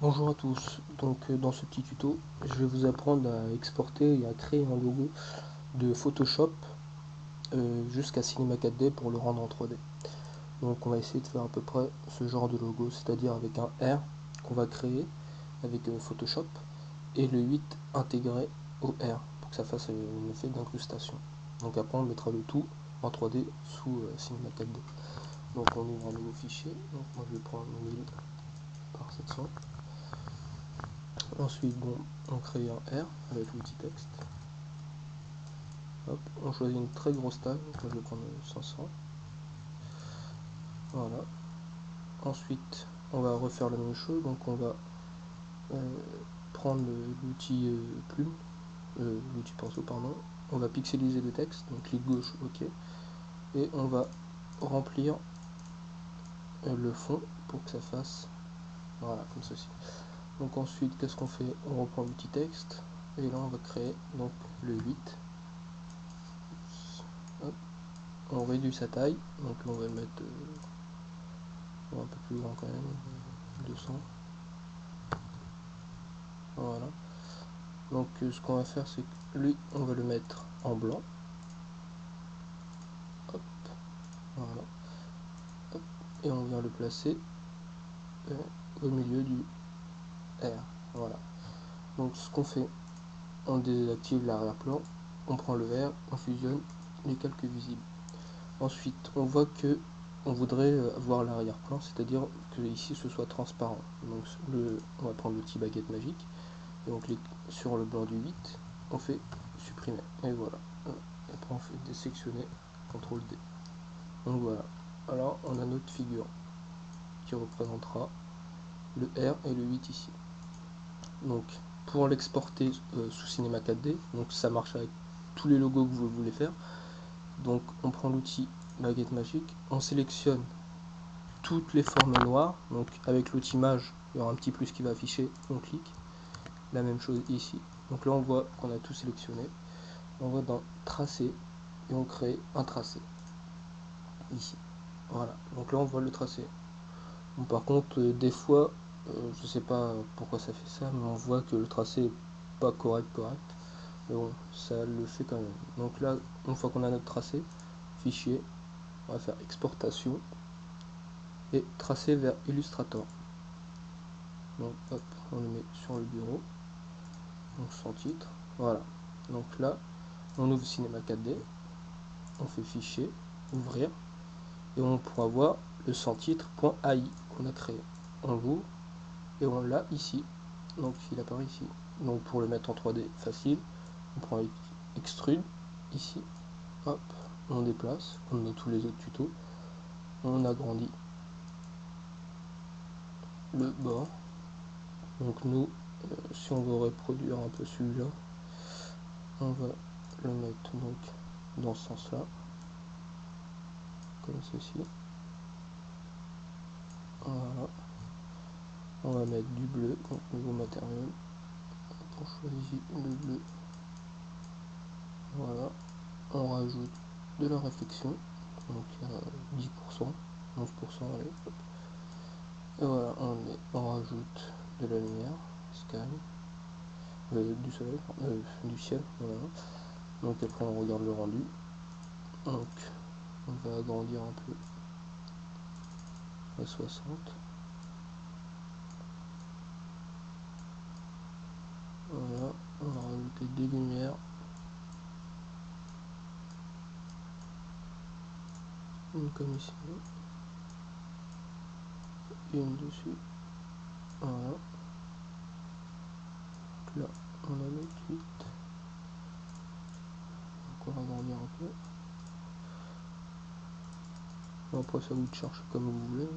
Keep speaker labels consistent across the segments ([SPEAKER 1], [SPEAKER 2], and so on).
[SPEAKER 1] Bonjour à tous, donc dans ce petit tuto, je vais vous apprendre à exporter et à créer un logo de Photoshop jusqu'à Cinema 4D pour le rendre en 3D. Donc on va essayer de faire à peu près ce genre de logo, c'est-à-dire avec un R qu'on va créer avec Photoshop et le 8 intégré au R pour que ça fasse un effet d'incrustation. Donc après on mettra le tout en 3D sous Cinema 4D. Donc on ouvre un nouveau fichier, donc moi je vais prendre 1000 par 700. Ensuite, bon, on crée un R avec l'outil texte. Hop, on choisit une très grosse taille, donc moi je vais prendre 500. Voilà. Ensuite, on va refaire la même chose, donc on va prendre l'outil plume, l'outil pinceau, pardon. On va pixeliser le texte, donc clic gauche, ok. Et on va remplir le fond pour que ça fasse, voilà, comme ceci. Donc ensuite, qu'est-ce qu'on fait? On reprend l'outil texte, et là on va créer donc le 8. Hop. On réduit sa taille, donc là on va le mettre un peu plus grand quand même, 200. Voilà. Donc ce qu'on va faire, c'est que lui, on va le mettre en blanc. Hop. Voilà. Hop. Et on vient le placer au milieu du R. Voilà. Donc ce qu'on fait, on désactive l'arrière-plan, on prend le R, on fusionne les calques visibles. Ensuite, on voit que on voudrait avoir l'arrière-plan, c'est-à-dire que ici ce soit transparent. Donc on va prendre l'outil baguette magique et on clique sur le blanc du 8, on fait supprimer et voilà. Et après on fait désélectionner, CTRL D. Donc voilà. Alors on a notre figure qui représentera le R et le 8 ici. Donc pour l'exporter sous Cinema 4D, donc ça marche avec tous les logos que vous voulez faire. Donc on prend l'outil baguette magique, on sélectionne toutes les formes noires, donc avec l'outil image, il y aura un petit plus qui va afficher, on clique, la même chose ici. Donc là on voit qu'on a tout sélectionné, on va dans tracer et on crée un tracé ici. Voilà, donc là on voit le tracé. Bon, par contre, des fois, je sais pas pourquoi ça fait ça, mais on voit que le tracé est pas correct. Mais bon, ça le fait quand même. Donc là, une fois qu'on a notre tracé, fichier, on va faire exportation et tracer vers Illustrator. Donc hop, on le met sur le bureau, donc sans titre, voilà. Donc là, on ouvre Cinema 4D, on fait fichier, ouvrir, et on pourra voir le sans titre.ai qu'on a créé. On l'ouvre et on l'a ici, donc il apparaît ici. Donc pour le mettre en 3D facile, on prend extrude ici, hop, on déplace comme dans tous les autres tutos, on agrandit le bord. Donc nous, si on veut reproduire un peu celui-là, on va le mettre donc dans ce sens là, comme ceci. Voilà. On va mettre du bleu, donc nouveau matériel. On choisit le bleu. Voilà. On rajoute de la réflexion, donc 10%, 11%, allez. Et voilà, on rajoute de la lumière, sky, du soleil, du ciel, voilà. Donc après on regarde le rendu. Donc on va agrandir un peu à 60. Voilà, on va rajouter des lumières. Une comme ici. Une dessus. Voilà. Donc là, on a notre 8. Encore agrandir un peu. Après ça vous cherche comme vous voulez.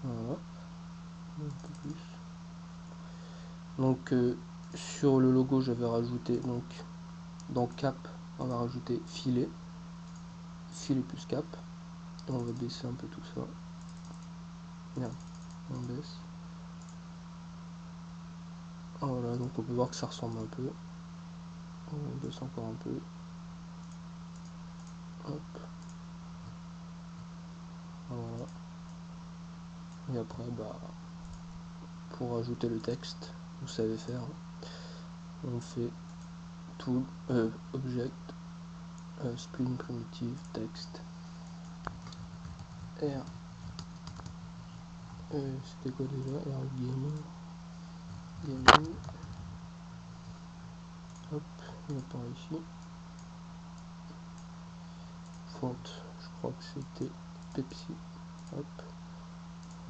[SPEAKER 1] Voilà. Un peu plus. Donc sur le logo j'avais rajouté donc dans cap on va rajouter filet plus cap et on va baisser un peu tout ça. Merde, on baisse. Voilà, donc on peut voir que ça ressemble un peu. On baisse encore un peu. Hop. Voilà. Et après, pour ajouter le texte, vous savez faire, on fait tool, object, spline primitive, text, R, c'était quoi déjà, R gaming, hop, il apparaît ici, font, je crois que c'était Pepsi, hop,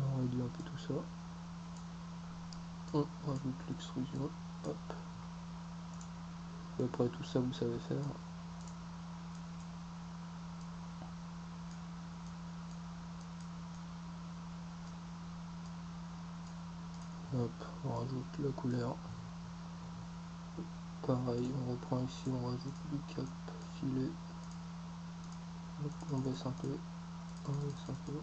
[SPEAKER 1] on réduit un peu tout ça, on rajoute l'extrusion, hop, et après tout ça vous savez faire. Hop, on rajoute la couleur. Pareil, on reprend ici, on rajoute du cap filet. Hop, on baisse un peu, on baisse un peu.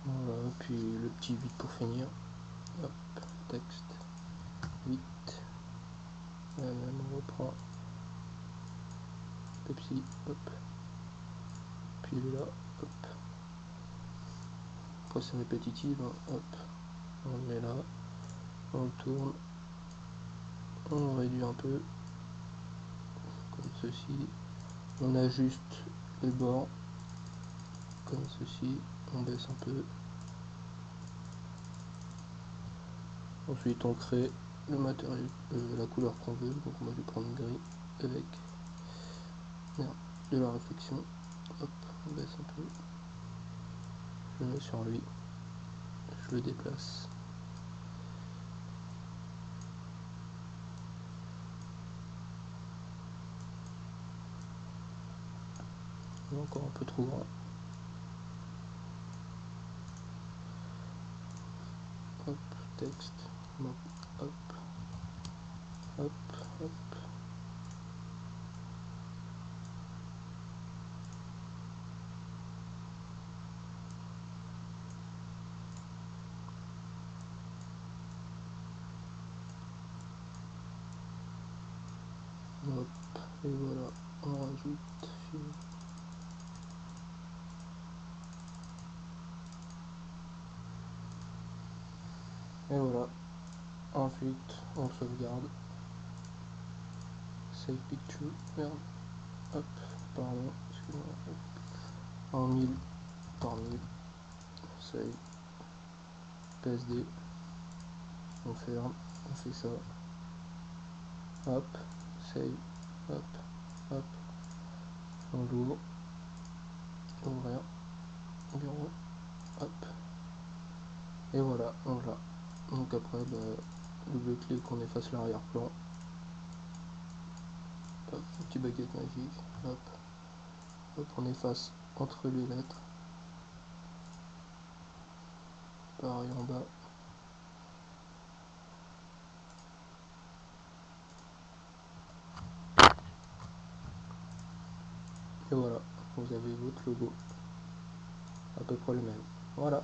[SPEAKER 1] Voilà, puis le petit 8 pour finir. Hop, texte 8. La même, on reprend Pepsi, hop. Puis il est là, hop. Après c'est répétitif, hein, hop. On le met là, on le tourne, on réduit un peu, comme ceci. On ajuste les bords, comme ceci. On baisse un peu. Ensuite on crée le matériel, la couleur qu'on veut, donc moi je vais prendre gris avec de la réflexion, hop, on baisse un peu, je le mets sur lui, je le déplace, il est encore un peu trop grand, hop, texte, hop, hop, hop, hop. Hop, et voilà, on rajoute et voilà, ensuite on sauvegarde, save picture, merde, hop, pardon, excusez-moi, en 1000 par 1000, save, PSD, on ferme, on fait ça, hop, save, hop, hop, on l'ouvre, ouvrir, bureau, hop, et voilà, on l'a. Donc après, double clic, on efface l'arrière-plan, hop, petit baguette magique, hop, hop, on efface entre les lettres, pareil en bas, et voilà, vous avez votre logo, à peu près le même, voilà.